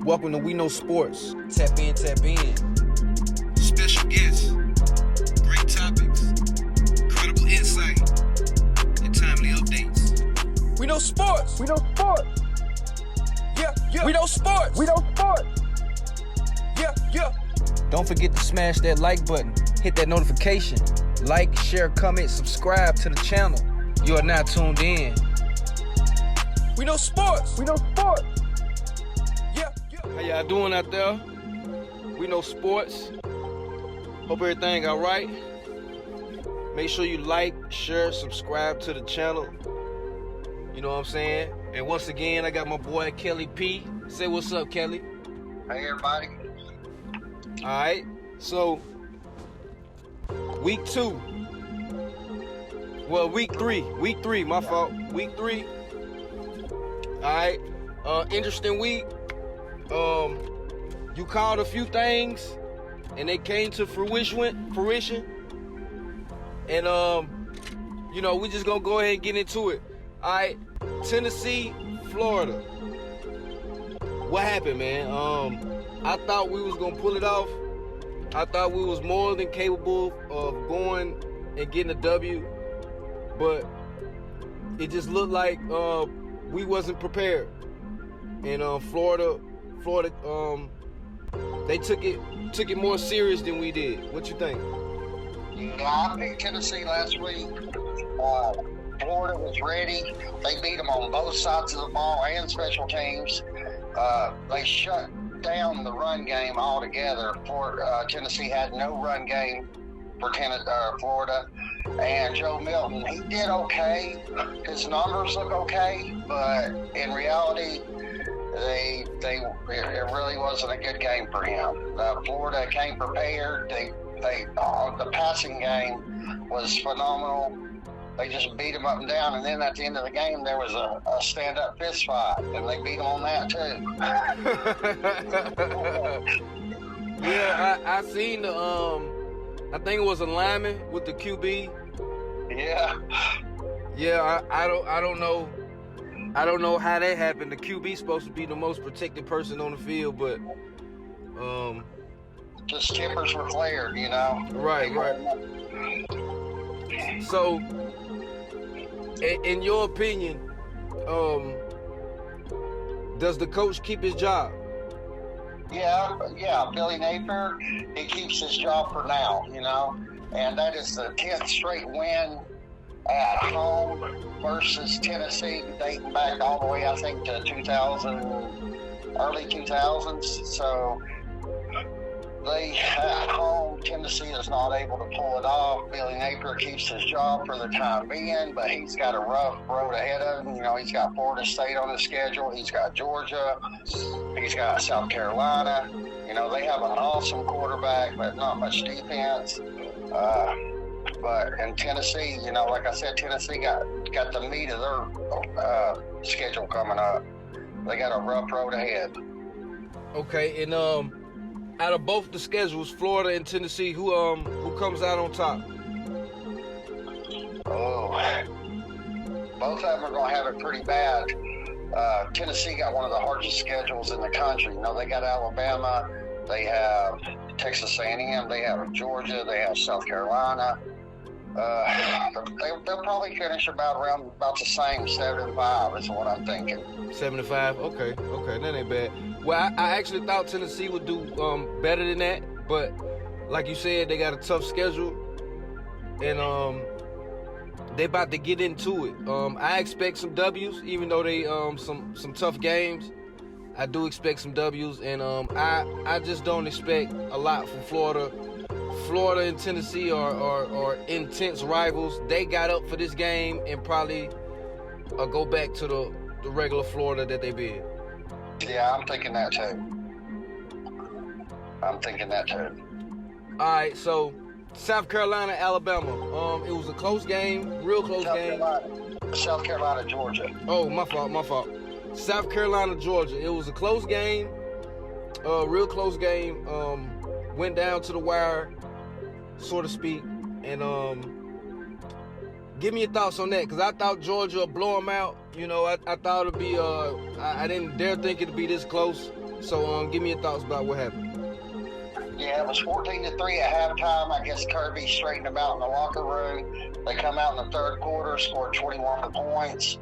Welcome to We Know Sports. Tap in, tap in. Special guests, great topics, incredible insight, and timely updates. We know sports. We know sports. Yeah, yeah. We know sports. We know sports. Yeah, yeah. Don't forget to smash that like button. Hit that notification. Like, share, comment, subscribe to the channel. You are now tuned in. We know sports. We know sports. Yeah, yeah. How y'all doing out there? We know sports. Hope everything all right. Make sure you like, share, subscribe to the channel. You know what I'm saying? And once again, I got my boy Kelly P. Say what's up, Kelly. Hey, everybody. All right. So, week 2. Well, week 3. Week 3, my fault. Week 3. All right. Interesting week. You called a few things, and they came to fruition. And you know, we just gonna go ahead and get into it. All right. Tennessee, Florida. What happened, man? I thought we was gonna pull it off. I thought we was more than capable of going and getting a W, but it just looked like we wasn't prepared. And Florida, they took it more serious than we did. What you think? Yeah, I picked Tennessee last week. Florida was ready. They beat them on both sides of the ball and special teams. They shut down the run game altogether. Tennessee had no run game for Florida. And Joe Milton, he did okay. His numbers look okay, but in reality, it really wasn't a good game for him. Florida came prepared. The passing game was phenomenal. They just beat him up and down, and then at the end of the game, there was a stand-up fist fight, and they beat him on that too. Yeah, I seen the I think it was a lineman with the QB. Yeah. Yeah, I don't know. I don't know how that happened. The QB's supposed to be the most protected person on the field, but just tippers were cleared, you know. Right. So, in your opinion, does the coach keep his job? Yeah. Billy Napier, he keeps his job for now, you know, and that is the 10th straight win at home versus Tennessee, dating back all the way, I think, to early 2000s. So at home, Tennessee is not able to pull it off. Billy Napier keeps his job for the time being, but he's got a rough road ahead of him. You know, he's got Florida State on his schedule. He's got Georgia. He's got South Carolina. You know, they have an awesome quarterback, but not much defense. But in Tennessee, you know, like I said, Tennessee got the meat of their schedule coming up. They got a rough road ahead. Okay, and out of both the schedules, Florida and Tennessee, who comes out on top? Oh, both of them are gonna have it pretty bad. Tennessee got one of the hardest schedules in the country. You know, they got Alabama, they have Texas A&M, they have Georgia, they have South Carolina. They'll probably finish about the same, 7-5 is what I'm thinking. 7-5. Okay, that ain't bad. Well, I actually thought Tennessee would do better than that, but like you said, they got a tough schedule, and they about to get into it. I expect some W's, even though they some tough games. I do expect some W's, and I just don't expect a lot from Florida. Florida and Tennessee are intense rivals. They got up for this game and probably go back to the regular Florida that they been. Yeah, I'm thinking that too. All right, so South Carolina, Alabama. It was a close game, real close game. South Carolina, Georgia. Oh, my fault. South Carolina, Georgia. It was a close game, real close game. Went down to the wire, so to speak. And give me your thoughts on that, because I thought Georgia would blow them out. You know, I thought it'd be, I didn't dare think it'd be this close. So give me your thoughts about what happened. Yeah, it was 14-3 at halftime. I guess Kirby straightened them out in the locker room. They come out in the third quarter, scored 21 points.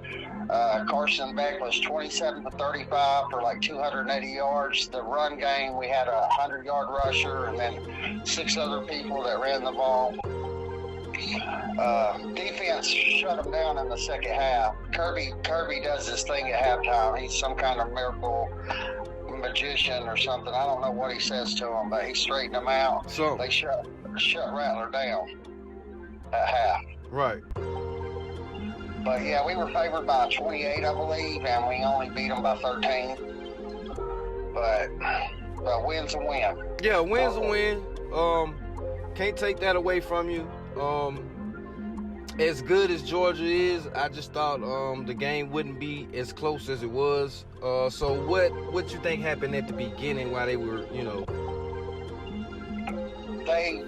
Carson Beck was 27 for 35 for like 280 yards. The run game, we had a 100-yard rusher and then 6 other people that ran the ball. Defense shut them down in the second half. Kirby does this thing at halftime. He's some kind of miracle magician or something. I don't know what he says to them, but he straightened them out. So they shut Rattler down at half. Right. But yeah, we were favored by 28, I believe, and we only beat them by 13. But win's a win. Yeah, win's a win. Can't take that away from you. As good as Georgia is, I just thought the game wouldn't be as close as it was. So what you think happened at the beginning while they were, They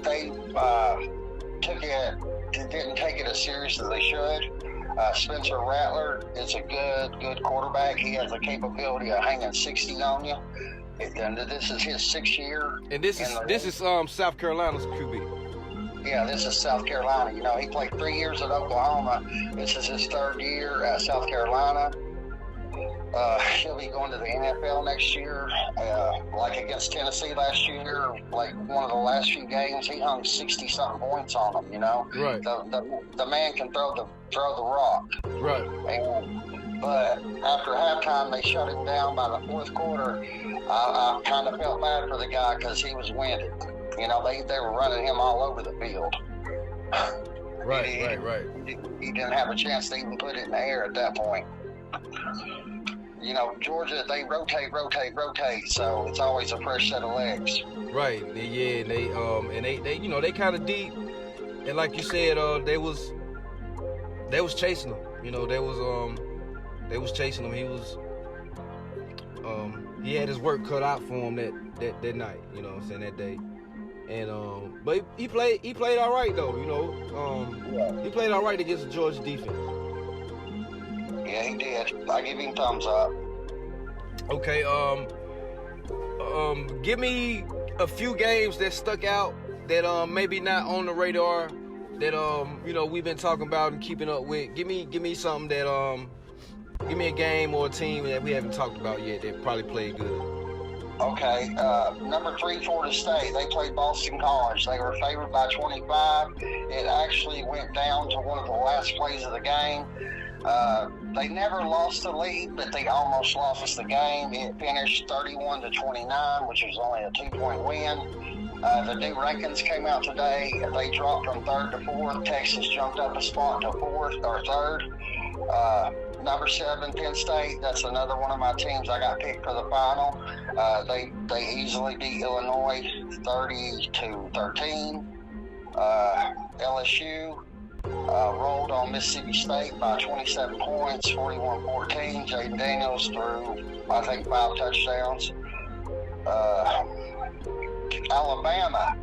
didn't take it as serious as they should. Spencer Rattler is a good quarterback. He has the capability of hanging 60 on you. And this is his 6th year. And this is South Carolina's QB. Yeah, this is South Carolina. He played 3 years at Oklahoma. This is his 3rd year at South Carolina. He'll be going to the NFL next year. Like against Tennessee last year, like one of the last few games, he hung 60-something points on them, Right. The man can throw the rock. Right. But after halftime, they shut him down by the 4th quarter. I kind of felt bad for the guy because he was winded. They were running him all over the field. Right. He didn't have a chance to even put it in the air at that point. Georgia, they rotate, so it's always a fresh set of legs. Right. Yeah, and they kind of deep, and like you said, they was chasing him. They was chasing him. He had his work cut out for him that night. That day. And but he played all right though. He played all right against the Georgia defense. Yeah, he did. I give him thumbs up. Okay. Give me a few games that stuck out that maybe not on the radar that we've been talking about and keeping up with. Give me something that give me a game or a team that we haven't talked about yet that probably played good. Okay, number 3, Florida State. They played Boston College. They were favored by 25. It actually went down to one of the last plays of the game. They never lost the lead, but they almost lost the game. It finished 31-29, which was only a 2-point win. The new rankings came out today. They dropped from 3rd to 4th. Texas jumped up a spot to 4th or 3rd. Number 7, Penn State. That's another one of my teams. I got picked for the final. They easily beat Illinois 30-13. LSU rolled on Mississippi State by 27 points, 41-14. Jaden Daniels threw, I think, 5 touchdowns. Alabama,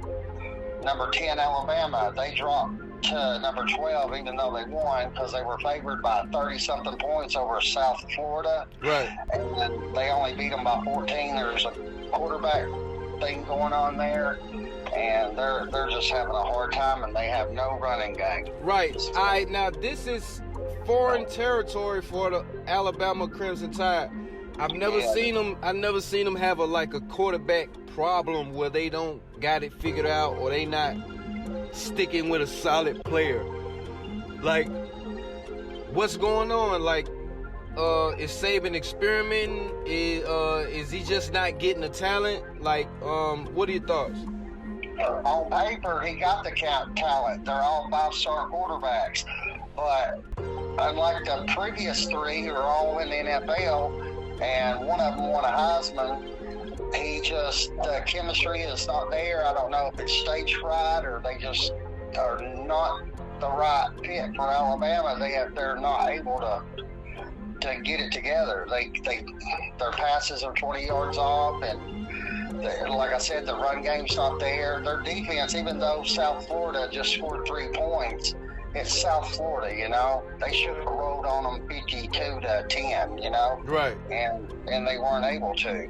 number 10 Alabama, they dropped to number 12, even though they won, because they were favored by 30-something points over South Florida. Right. And then they only beat them by 14. There's a quarterback thing going on there, and they're just having a hard time, and they have no running game. Right. All right. Now this is foreign territory for the Alabama Crimson Tide. I've never seen them have a quarterback problem where they don't got it figured out or they not sticking with a solid player. Like, what's going on? Like, is Saban experimenting? Is he just not getting the talent? Like, what are your thoughts? On paper, he got the talent. They're all 5-star quarterbacks. But unlike the previous 3 who are all in the NFL, and one of them won a Heisman, the chemistry is not there. I don't know if it's stage fright or they just are not the right fit for Alabama. They're not able to get it together. Their passes are 20 yards off, and like I said, the run game's not there. Their defense, even though South Florida just scored 3 points, it's South Florida, They should have rolled on them 52-10, Right. And they weren't able to.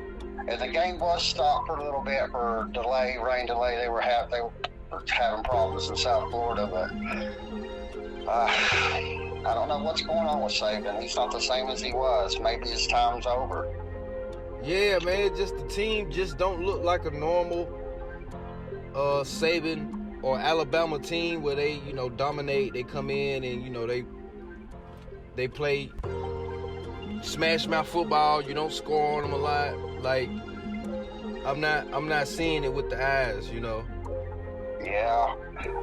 And the game was stopped for a little bit for delay, rain delay. They were having problems in South Florida, but I don't know what's going on with Saban. He's not the same as he was. Maybe his time's over. Yeah, man, just the team just don't look like a normal Saban or Alabama team where they, dominate. They come in and, they play smash mouth football. You don't score on them a lot. Like, I'm not seeing it with the eyes, Yeah,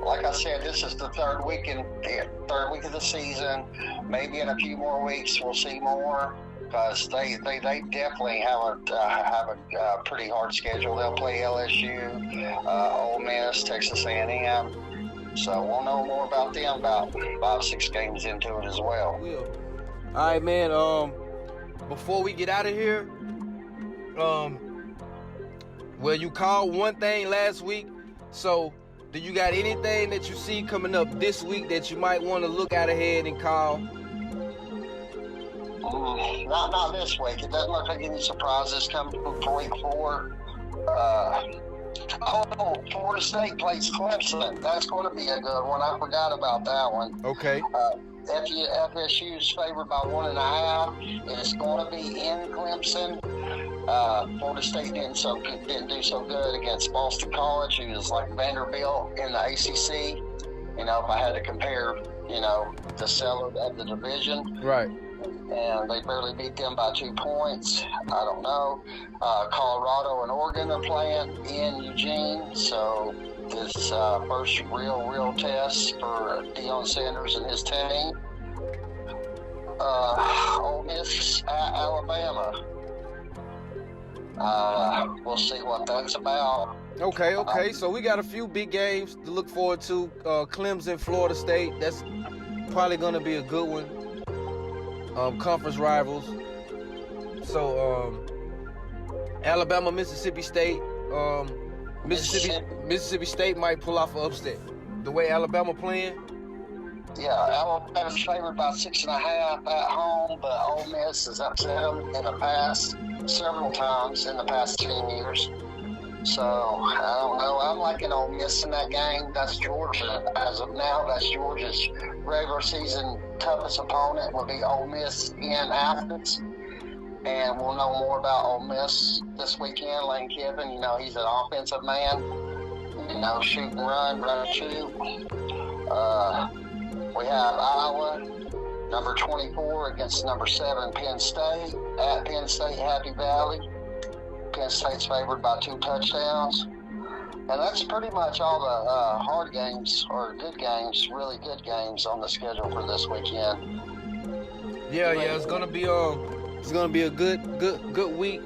like I said, this is the third week of the season. Maybe in a few more weeks we'll see more, because they definitely have a pretty hard schedule. They'll play LSU, Ole Miss, Texas A&M. So we'll know more about them about 5-6 games into it as well. All right, man. Before we get out of here, well, you called one thing last week, so do you got anything that you see coming up this week that you might want to look out ahead and call? Not this week. It doesn't look like any surprises coming for week 4. Florida State plays Clemson. That's going to be a good one. I forgot about that one. Okay. FSU's favored by 1.5. It's going to be in Clemson. Florida State didn't do so good against Boston College, who is like Vanderbilt in the ACC. If I had to compare, the seller of the division. Right. And they barely beat them by 2 points. I don't know. Colorado and Oregon are playing in Eugene, so this first real test for Deion Sanders and his team. Ole Miss at Alabama. We'll see what that's about. Okay. So we got a few big games to look forward to. Clemson, Florida State. That's probably going to be a good one. Conference rivals. So Alabama, Mississippi State. Mississippi State might pull off an upset. The way Alabama playing. Yeah, Alabama's favored by 6.5 at home, but Ole Miss has upset them in the past several times in the past 10 years. So I don't know. I'm liking Ole Miss in that game. That's Georgia. As of now, that's Georgia's regular season toughest opponent will be Ole Miss in Athens. And we'll know more about Ole Miss this weekend. Lane Kiffin, he's an offensive man. Shoot and run and shoot. We have Iowa, number 24, against number 7, Penn State. At Penn State, Happy Valley. Penn State's favored by 2 touchdowns. And that's pretty much all the hard games, or good games, really good games on the schedule for this weekend. Yeah, it's gonna be a good week.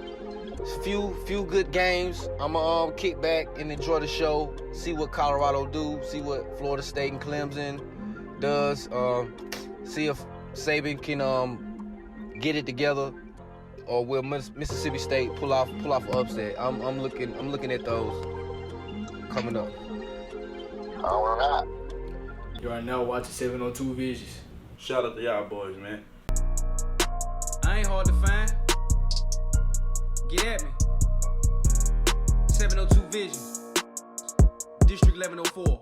Few good games. I'm gonna kick back and enjoy the show. See what Colorado do. See what Florida State and Clemson does. See if Saban can get it together, or will Mississippi State pull off an upset. I'm looking at those coming up. All right. You are now watching 702 Visions. Shout out to y'all boys, man. I ain't hard to find. Get at me. 702 Vision. District 1104.